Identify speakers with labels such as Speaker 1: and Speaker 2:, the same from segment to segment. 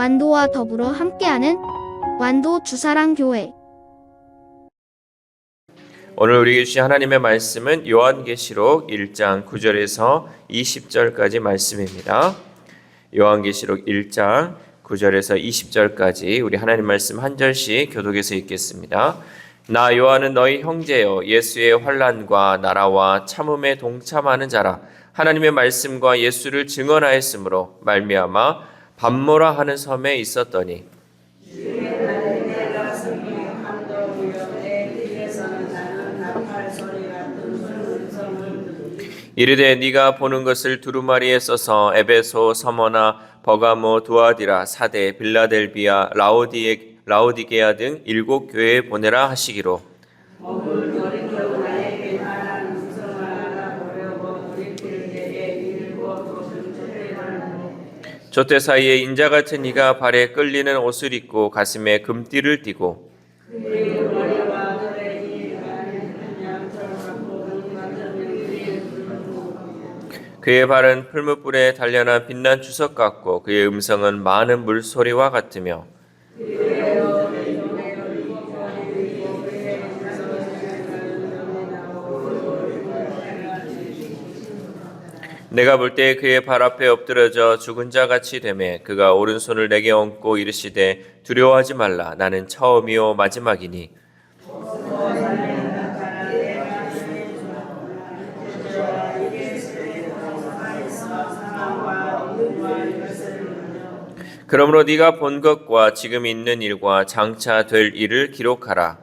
Speaker 1: 완도와 더불어 함께하는 완도 주사랑교회.
Speaker 2: 오늘 우리에게 주신 하나님의 말씀은 요한계시록 1장 9절에서 20절까지 말씀입니다. 요한계시록 1장 9절에서 20절까지 우리 하나님 말씀 한 절씩 교독해서 읽겠습니다. 나 요한은 너희 형제여 예수의 환난과 나라와 참음에 동참하는 자라. 하나님의 말씀과 예수를 증언하였으므로 말미암아 밤모라 하는 섬에 있었더니 이르되 네가 보는 것을 두루마리에 써서 에베소, 서머나, 버가모, 두아디라, 사데, 빌라델비아, 라오디게아 등 7교회에 보내라 하시기로. 촛대 사이에 인자 같은 이가 발에 끌리는 옷을 입고 가슴에 금띠를 띠고 그의 발은 풀무불에 단련한 빛난 주석 같고 그의 음성은 많은 물소리와 같으며 내가 볼 때 그의 발 앞에 엎드려져 죽은 자 같이 되매 그가 오른손을 내게 얹고 이르시되 두려워하지 말라 나는 처음이요 마지막이니 그러므로 네가 본 것과 지금 있는 일과 장차 될 일을 기록하라.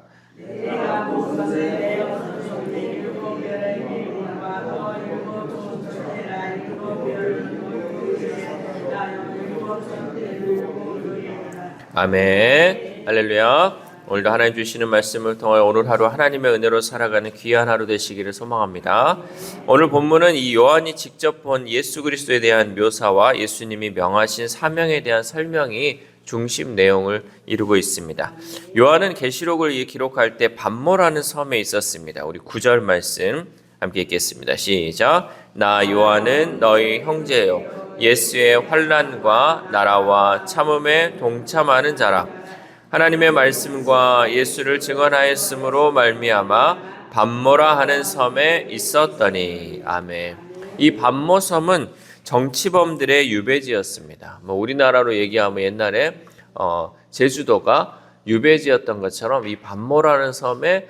Speaker 2: 아멘. 할렐루야. 오늘도 하나님 주시는 말씀을 통하여 오늘 하루 하나님의 은혜로 살아가는 귀한 하루 되시기를 소망합니다. 오늘 본문은 이 요한이 직접 본 예수 그리스도에 대한 묘사와 예수님이 명하신 사명에 대한 설명이 중심 내용을 이루고 있습니다. 요한은 계시록을 기록할 때 밤모라는 섬에 있었습니다. 우리 9절 말씀 함께 읽겠습니다. 시작. 나 요한은 너희 형제요 예수의 환난과 나라와 참음에 동참하는 자라. 하나님의 말씀과 예수를 증언하였으므로 말미암아 밤모라 하는 섬에 있었더니. 아멘. 이 밤모 섬은 정치범들의 유배지였습니다. 우리나라로 얘기하면 옛날에 제주도가 유배지였던 것처럼 이 밤모라는 섬에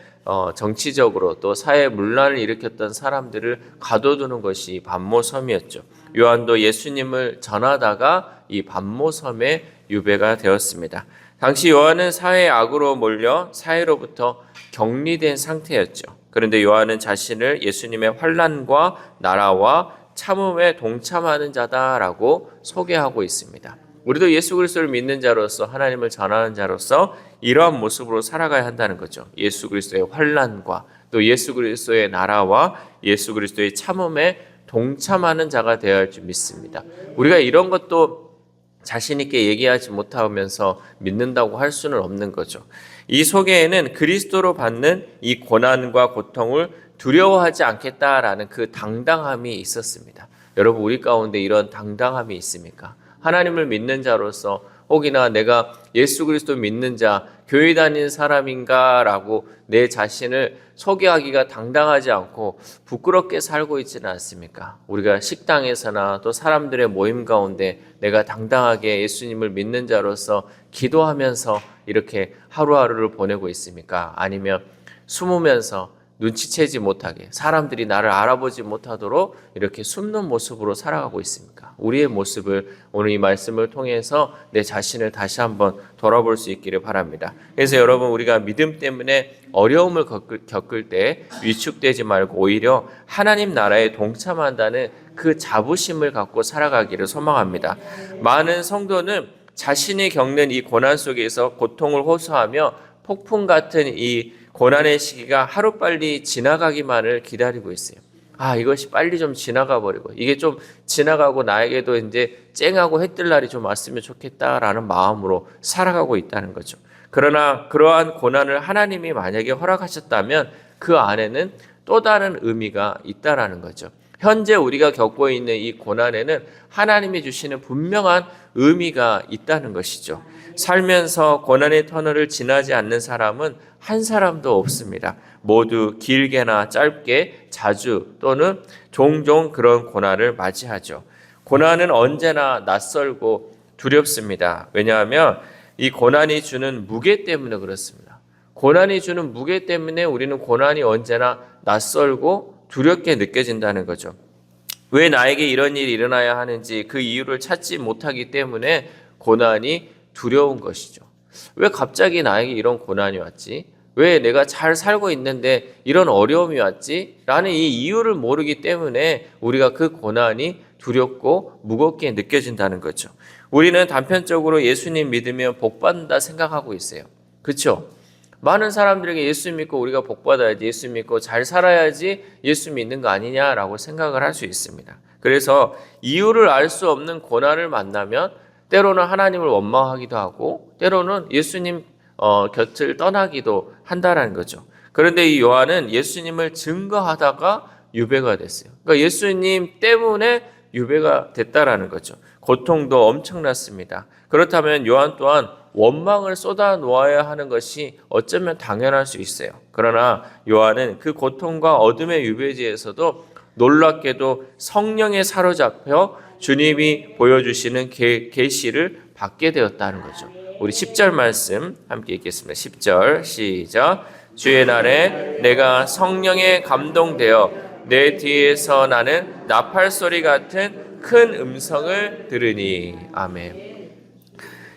Speaker 2: 정치적으로 또 사회 문란을 일으켰던 사람들을 가둬두는 것이 밤모섬이었죠. 요한도 예수님을 전하다가 이 밤모섬에 유배가 되었습니다. 당시 요한은 사회의 악으로 몰려 사회로부터 격리된 상태였죠. 그런데 요한은 자신을 예수님의 환난과 나라와 참음에 동참하는 자다라고 소개하고 있습니다. 우리도 예수 그리스도를 믿는 자로서 하나님을 전하는 자로서 이러한 모습으로 살아가야 한다는 거죠. 예수 그리스도의 환난과 또 예수 그리스도의 나라와 예수 그리스도의 참음에 동참하는 자가 되어야 할 줄 믿습니다. 우리가 이런 것도 자신 있게 얘기하지 못하면서 믿는다고 할 수는 없는 거죠. 이 소개에는 그리스도로 받는 이 고난과 고통을 두려워하지 않겠다라는 그 당당함이 있었습니다. 여러분, 우리 가운데 이런 당당함이 있습니까? 하나님을 믿는 자로서 혹이나 내가 예수 그리스도 믿는 자, 교회 다니는 사람인가라고 내 자신을 소개하기가 당당하지 않고 부끄럽게 살고 있지는 않습니까? 우리가 식당에서나 또 사람들의 모임 가운데 내가 당당하게 예수님을 믿는 자로서 기도하면서 이렇게 하루하루를 보내고 있습니까? 아니면 숨으면서 눈치채지 못하게 사람들이 나를 알아보지 못하도록 이렇게 숨는 모습으로 살아가고 있습니까? 우리의 모습을 오늘 이 말씀을 통해서 내 자신을 다시 한번 돌아볼 수 있기를 바랍니다. 그래서 여러분, 우리가 믿음 때문에 어려움을 겪을 때 위축되지 말고 오히려 하나님 나라에 동참한다는 그 자부심을 갖고 살아가기를 소망합니다. 많은 성도는 자신이 겪는 이 고난 속에서 고통을 호소하며 폭풍 같은 이 고난의 시기가 하루빨리 지나가기만을 기다리고 있어요. 이것이 빨리 좀 지나가 버리고 이게 좀 지나가고 나에게도 이제 쨍하고 해 뜰 날이 좀 왔으면 좋겠다라는 마음으로 살아가고 있다는 거죠. 그러나 그러한 고난을 하나님이 만약에 허락하셨다면 그 안에는 또 다른 의미가 있다라는 거죠. 현재 우리가 겪고 있는 이 고난에는 하나님이 주시는 분명한 의미가 있다는 것이죠. 살면서 고난의 터널을 지나지 않는 사람은 한 사람도 없습니다. 모두 길게나 짧게 자주 또는 종종 그런 고난을 맞이하죠. 고난은 언제나 낯설고 두렵습니다. 왜냐하면 이 고난이 주는 무게 때문에 그렇습니다. 고난이 주는 무게 때문에 우리는 고난이 언제나 낯설고 두렵게 느껴진다는 거죠. 왜 나에게 이런 일이 일어나야 하는지 그 이유를 찾지 못하기 때문에 고난이 두려운 것이죠. 왜 갑자기 나에게 이런 고난이 왔지? 왜 내가 잘 살고 있는데 이런 어려움이 왔지? 라는 이 이유를 모르기 때문에 우리가 그 고난이 두렵고 무겁게 느껴진다는 거죠. 우리는 단편적으로 예수님 믿으면 복받는다 생각하고 있어요. 그렇죠? 많은 사람들에게 예수 믿고 우리가 복받아야지, 예수 믿고 잘 살아야지 예수 믿는 거 아니냐라고 생각을 할 수 있습니다. 그래서 이유를 알 수 없는 고난을 만나면 때로는 하나님을 원망하기도 하고 때로는 예수님 곁을 떠나기도 한다는 거죠. 그런데 이 요한은 예수님을 증거하다가 유배가 됐어요. 그러니까 예수님 때문에 유배가 됐다라는 거죠. 고통도 엄청났습니다. 그렇다면 요한 또한 원망을 쏟아 놓아야 하는 것이 어쩌면 당연할 수 있어요. 그러나 요한은 그 고통과 어둠의 유배지에서도 놀랍게도 성령에 사로잡혀 주님이 보여주시는 계시를 받게 되었다는 거죠. 우리 10절 말씀 함께 읽겠습니다. 10절 시작. 주의 날에 내가 성령에 감동되어 내 뒤에서 나는 나팔 소리 같은 큰 음성을 들으니. 아멘.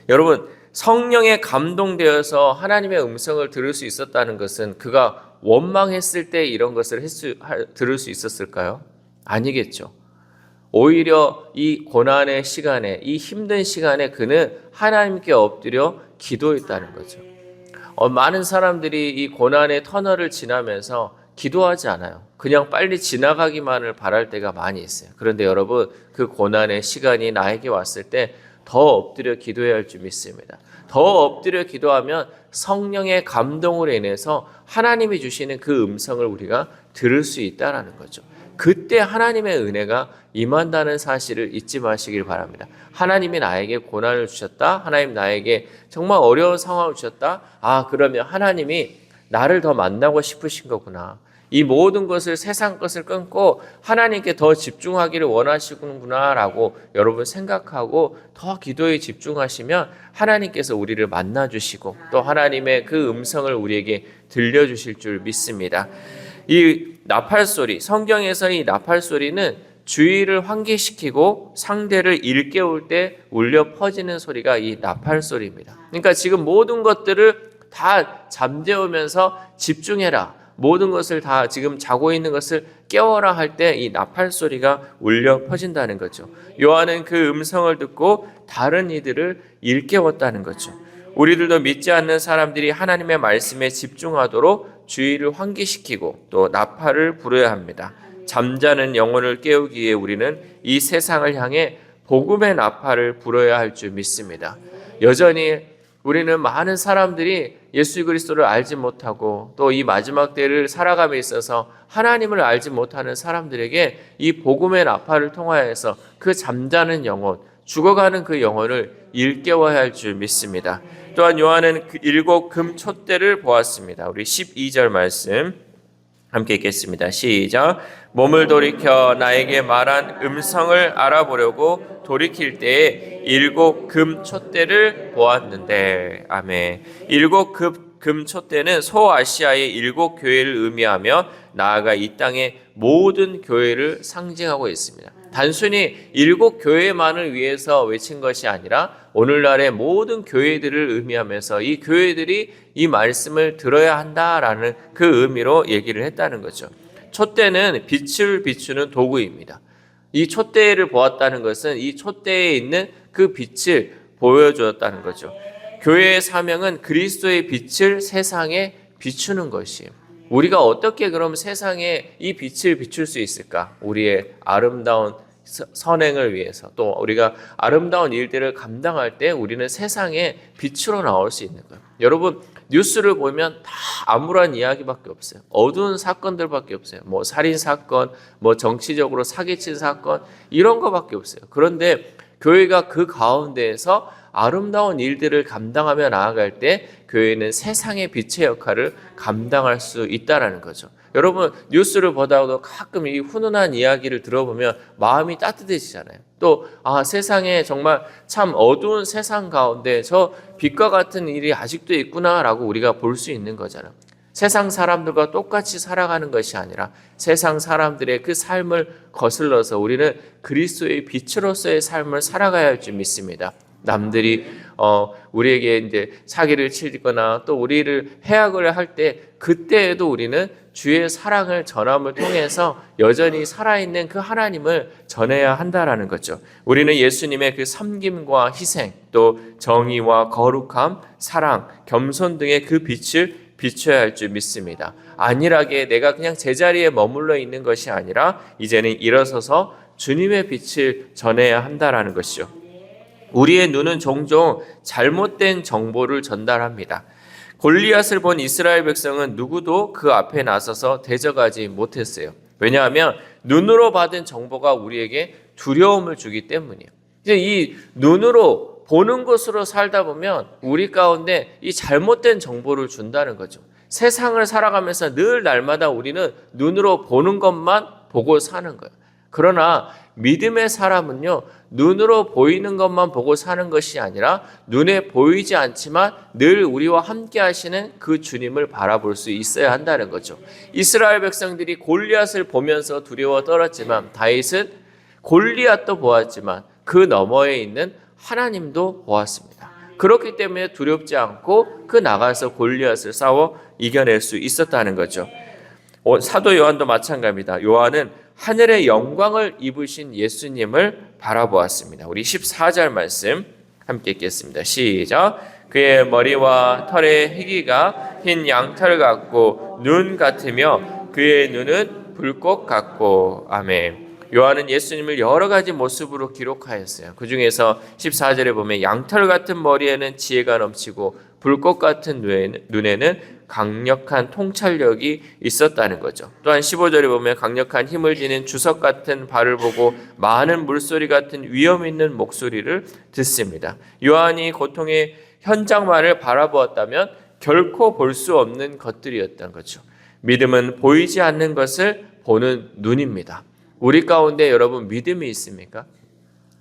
Speaker 2: 여러분, 성령에 감동되어서 하나님의 음성을 들을 수 있었다는 것은 그가 원망했을 때 이런 것을 들을 수 있었을까요? 아니겠죠. 오히려 이 고난의 시간에, 이 힘든 시간에 그는 하나님께 엎드려 기도했다는 거죠. 많은 사람들이 이 고난의 터널을 지나면서 기도하지 않아요. 그냥 빨리 지나가기만을 바랄 때가 많이 있어요. 그런데 여러분, 그 고난의 시간이 나에게 왔을 때 더 엎드려 기도해야 할 줄 믿습니다. 더 엎드려 기도하면 성령의 감동으로 인해서 하나님이 주시는 그 음성을 우리가 들을 수 있다는 거죠. 그때 하나님의 은혜가 임한다는 사실을 잊지 마시길 바랍니다. 하나님이 나에게 고난을 주셨다. 하나님 나에게 정말 어려운 상황을 주셨다. 그러면 하나님이 나를 더 만나고 싶으신 거구나. 이 모든 것을, 세상 것을 끊고 하나님께 더 집중하기를 원하시는구나 라고 여러분 생각하고 더 기도에 집중하시면 하나님께서 우리를 만나주시고 또 하나님의 그 음성을 우리에게 들려주실 줄 믿습니다. 이 나팔소리, 성경에서 이 나팔소리는 주의를 환기시키고 상대를 일깨울 때 울려 퍼지는 소리가 이 나팔소리입니다. 그러니까 지금 모든 것들을 다 잠재우면서 집중해라. 모든 것을 다 지금 자고 있는 것을 깨워라 할 때 이 나팔 소리가 울려 퍼진다는 거죠. 요한은 그 음성을 듣고 다른 이들을 일깨웠다는 거죠. 우리들도 믿지 않는 사람들이 하나님의 말씀에 집중하도록 주의를 환기시키고 또 나팔을 불어야 합니다. 잠자는 영혼을 깨우기 위해 우리는 이 세상을 향해 복음의 나팔을 불어야 할 줄 믿습니다. 여전히 우리는 많은 사람들이 예수 그리스도를 알지 못하고 또 이 마지막 때를 살아감에 있어서 하나님을 알지 못하는 사람들에게 이 복음의 나팔을 통하여서 그 잠자는 영혼, 죽어가는 그 영혼을 일깨워야 할 줄 믿습니다. 또한 요한은 그 7 금촛대를 보았습니다. 우리 12절 말씀 함께 읽겠습니다. 시작. 몸을 돌이켜 나에게 말한 음성을 알아보려고 돌이킬 때에 7 금촛대를 보았는데. 아멘. 7 금촛대는 소아시아의 7 교회를 의미하며 나아가 이 땅의 모든 교회를 상징하고 있습니다. 단순히 7 교회만을 위해서 외친 것이 아니라 오늘날의 모든 교회들을 의미하면서 이 교회들이 이 말씀을 들어야 한다라는 그 의미로 얘기를 했다는 거죠. 촛대는 빛을 비추는 도구입니다. 이 촛대를 보았다는 것은 이 촛대에 있는 그 빛을 보여주었다는 거죠. 교회의 사명은 그리스도의 빛을 세상에 비추는 것이에요. 우리가 어떻게 그럼 세상에 이 빛을 비출 수 있을까? 우리의 아름다운 선행을 위해서 또 우리가 아름다운 일들을 감당할 때 우리는 세상에 빛으로 나올 수 있는 거예요. 여러분, 뉴스를 보면 다 암울한 이야기밖에 없어요. 어두운 사건들밖에 없어요. 뭐 살인 사건, 뭐 정치적으로 사기친 사건 이런 거밖에 없어요. 그런데 교회가 그 가운데에서 아름다운 일들을 감당하며 나아갈 때 교회는 세상의 빛의 역할을 감당할 수 있다라는 거죠. 여러분 뉴스를 보다가도 가끔 이 훈훈한 이야기를 들어보면 마음이 따뜻해지잖아요. 또 세상에 정말 참 어두운 세상 가운데 저 빛과 같은 일이 아직도 있구나라고 우리가 볼 수 있는 거잖아요. 세상 사람들과 똑같이 살아가는 것이 아니라 세상 사람들의 그 삶을 거슬러서 우리는 그리스도의 빛으로서의 삶을 살아가야 할 줄 믿습니다. 남들이 우리에게 이제 사기를 치거나 또 우리를 해악을 할 때 그때에도 우리는 주의 사랑을 전함을 통해서 여전히 살아있는 그 하나님을 전해야 한다라는 거죠. 우리는 예수님의 그 섬김과 희생, 또 정의와 거룩함, 사랑, 겸손 등의 그 빛을 비춰야 할 줄 믿습니다. 안일하게 내가 그냥 제자리에 머물러 있는 것이 아니라 이제는 일어서서 주님의 빛을 전해야 한다라는 것이죠. 우리의 눈은 종종 잘못된 정보를 전달합니다. 골리앗을 본 이스라엘 백성은 누구도 그 앞에 나서서 대적하지 못했어요. 왜냐하면 눈으로 받은 정보가 우리에게 두려움을 주기 때문이에요. 이제 이 눈으로 보는 것으로 살다 보면 우리 가운데 이 잘못된 정보를 준다는 거죠. 세상을 살아가면서 늘 날마다 우리는 눈으로 보는 것만 보고 사는 거예요. 그러나 믿음의 사람은요, 눈으로 보이는 것만 보고 사는 것이 아니라 눈에 보이지 않지만 늘 우리와 함께 하시는 그 주님을 바라볼 수 있어야 한다는 거죠. 이스라엘 백성들이 골리앗을 보면서 두려워 떨었지만 다윗은 골리앗도 보았지만 그 너머에 있는 하나님도 보았습니다. 그렇기 때문에 두렵지 않고 그 나가서 골리앗을 싸워 이겨낼 수 있었다는 거죠. 사도 요한도 마찬가지입니다. 요한은 하늘의 영광을 입으신 예수님을 바라보았습니다. 우리 14절 말씀 함께 읽겠습니다. 시작. 그의 머리와 털의 희기가 흰 양털 같고 눈 같으며 그의 눈은 불꽃 같고. 아멘. 요한은 예수님을 여러 가지 모습으로 기록하였어요. 그 중에서 14절에 보면 양털 같은 머리에는 지혜가 넘치고 불꽃 같은 눈에는 강력한 통찰력이 있었다는 거죠. 또한 15절에 보면 강력한 힘을 지닌 주석 같은 발을 보고 많은 물소리 같은 위험 있는 목소리를 듣습니다. 요한이 고통의 현장만을 바라보았다면 결코 볼 수 없는 것들이었던 거죠. 믿음은 보이지 않는 것을 보는 눈입니다. 우리 가운데 여러분 믿음이 있습니까?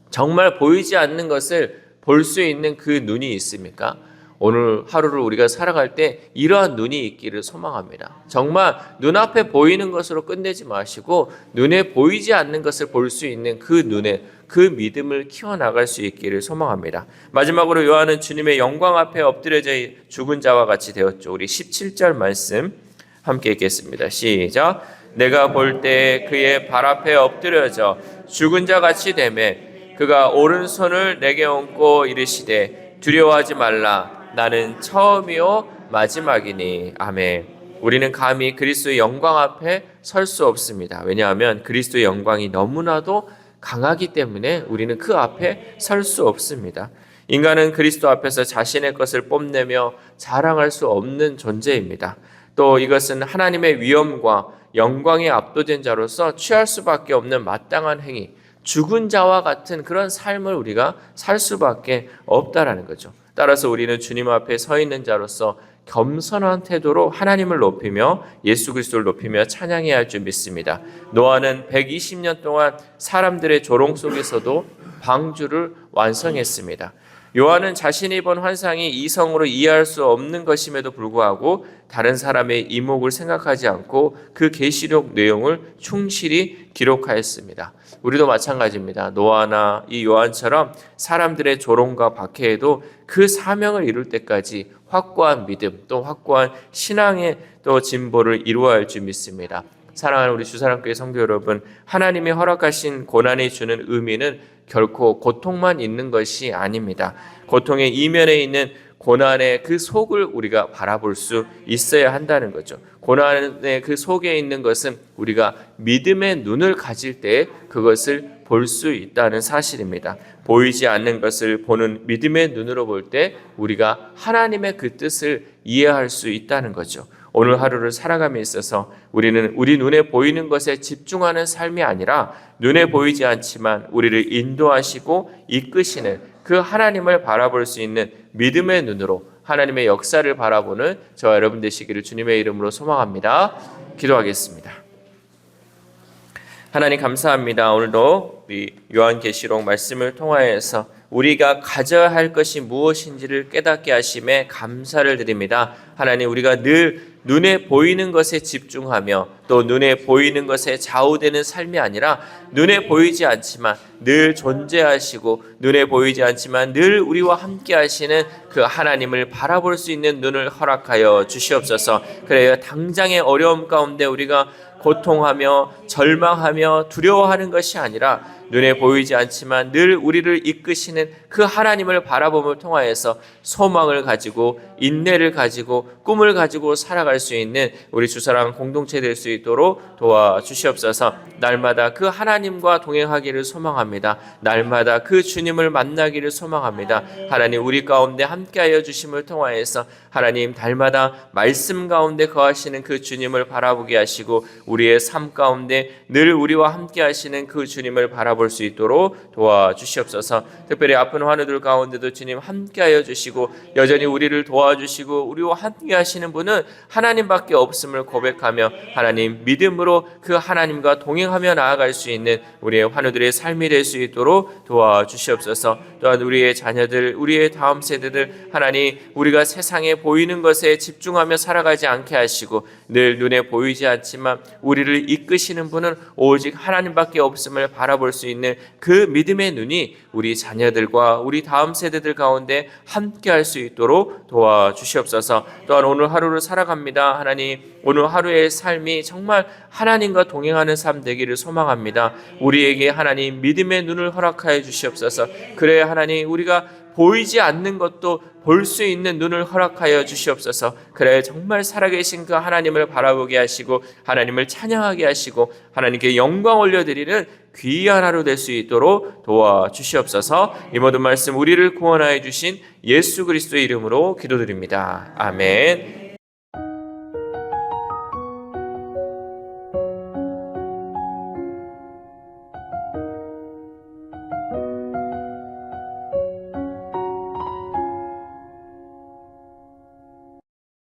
Speaker 2: 정말 보이지 않는 것을 볼 수 있는 그 눈이 있습니까? 오늘 하루를 우리가 살아갈 때 이러한 눈이 있기를 소망합니다. 정말 눈앞에 보이는 것으로 끝내지 마시고 눈에 보이지 않는 것을 볼 수 있는 그 눈에 그 믿음을 키워나갈 수 있기를 소망합니다. 마지막으로 요한은 주님의 영광 앞에 엎드려져 죽은 자와 같이 되었죠. 우리 17절 말씀 함께 읽겠습니다. 시작. 내가 볼 때 그의 발 앞에 엎드려져 죽은 자 같이 되매 그가 오른손을 내게 얹고 이르시되 두려워하지 말라. 나는 처음이요 마지막이니. 아멘. 우리는 감히 그리스도의 영광 앞에 설 수 없습니다. 왜냐하면 그리스도의 영광이 너무나도 강하기 때문에 우리는 그 앞에 설 수 없습니다. 인간은 그리스도 앞에서 자신의 것을 뽐내며 자랑할 수 없는 존재입니다. 또 이것은 하나님의 위엄과 영광에 압도된 자로서 취할 수밖에 없는 마땅한 행위, 죽은 자와 같은 그런 삶을 우리가 살 수밖에 없다라는 거죠. 따라서 우리는 주님 앞에 서 있는 자로서 겸손한 태도로 하나님을 높이며 예수 그리스도를 높이며 찬양해야 할 줄 믿습니다. 노아는 120년 동안 사람들의 조롱 속에서도 방주를 완성했습니다. 요한은 자신이 본 환상이 이성으로 이해할 수 없는 것임에도 불구하고 다른 사람의 이목을 생각하지 않고 그 계시록 내용을 충실히 기록하였습니다. 우리도 마찬가지입니다. 노아나 이 요한처럼 사람들의 조롱과 박해에도 그 사명을 이룰 때까지 확고한 믿음 또 확고한 신앙의 또 진보를 이루어야 할 줄 믿습니다. 사랑하는 우리 주사랑교회 성도 여러분, 하나님이 허락하신 고난이 주는 의미는 결코 고통만 있는 것이 아닙니다. 고통의 이면에 있는 고난의 그 속을 우리가 바라볼 수 있어야 한다는 거죠. 고난의 그 속에 있는 것은 우리가 믿음의 눈을 가질 때 그것을 볼 수 있다는 사실입니다. 보이지 않는 것을 보는 믿음의 눈으로 볼 때 우리가 하나님의 그 뜻을 이해할 수 있다는 거죠. 오늘 하루를 살아감에 있어서 우리는 우리 눈에 보이는 것에 집중하는 삶이 아니라 눈에 보이지 않지만 우리를 인도하시고 이끄시는 그 하나님을 바라볼 수 있는 믿음의 눈으로 하나님의 역사를 바라보는 저와 여러분 되시기를 주님의 이름으로 소망합니다. 기도하겠습니다. 하나님 감사합니다. 오늘도 우리 요한계시록 말씀을 통하여서 우리가 가져야 할 것이 무엇인지를 깨닫게 하심에 감사를 드립니다. 하나님, 우리가 늘 눈에 보이는 것에 집중하며 또 눈에 보이는 것에 좌우되는 삶이 아니라 눈에 보이지 않지만 늘 존재하시고 눈에 보이지 않지만 늘 우리와 함께 하시는 그 하나님을 바라볼 수 있는 눈을 허락하여 주시옵소서. 그래야 당장의 어려움 가운데 우리가 고통하며 절망하며 두려워하는 것이 아니라 눈에 보이지 않지만 늘 우리를 이끄시는 그 하나님을 바라봄을 통하여서 소망을 가지고 인내를 가지고 꿈을 가지고 살아갈 수 있는 우리 주사랑 공동체 될 수 있도록 도와주시옵소서. 날마다 그 하나님과 동행하기를 소망합니다. 날마다 그 주님을 만나기를 소망합니다. 하나님, 우리 가운데 함께하여 주심을 통하여서 하나님, 날마다 말씀 가운데 거하시는 그 주님을 바라보게 하시고 우리의 삶 가운데 늘 우리와 함께 하시는 그 주님을 바라볼 수 있도록 도와주시옵소서. 특별히 아픈 환우들 가운데도 주님 함께하여 주시고 여전히 우리를 도와주시고 우리와 함께 하시는 분은 하나님밖에 없음을 고백하며 하나님 믿음으로 그 하나님과 동행하며 나아갈 수 있는 우리의 환우들의 삶이 될 수 있도록 도와주시옵소서. 또한 우리의 자녀들, 우리의 다음 세대들 하나님, 우리가 세상에 보이는 것에 집중하며 살아가지 않게 하시고 늘 눈에 보이지 않지만 우리를 이끄시는 분은 오직 하나님밖에 없음을 바라볼 수 있는 그 믿음의 눈이 우리 자녀들과 우리 다음 세대들 가운데 함께 할 수 있도록 도와주시옵소서. 또한 오늘 하루를 살아갑니다. 하나님, 오늘 하루의 삶이 정말 하나님과 동행하는 삶 되기를 소망합니다. 우리에게 하나님 믿음의 눈을 허락하여 주시옵소서. 그래야 하나님, 우리가 보이지 않는 것도 볼 수 있는 눈을 허락하여 주시옵소서. 그래 정말 살아계신 그 하나님을 바라보게 하시고 하나님을 찬양하게 하시고 하나님께 영광 올려드리는 귀한 하루 될 수 있도록 도와주시옵소서. 이 모든 말씀 우리를 구원하여 주신 예수 그리스도의 이름으로 기도드립니다. 아멘.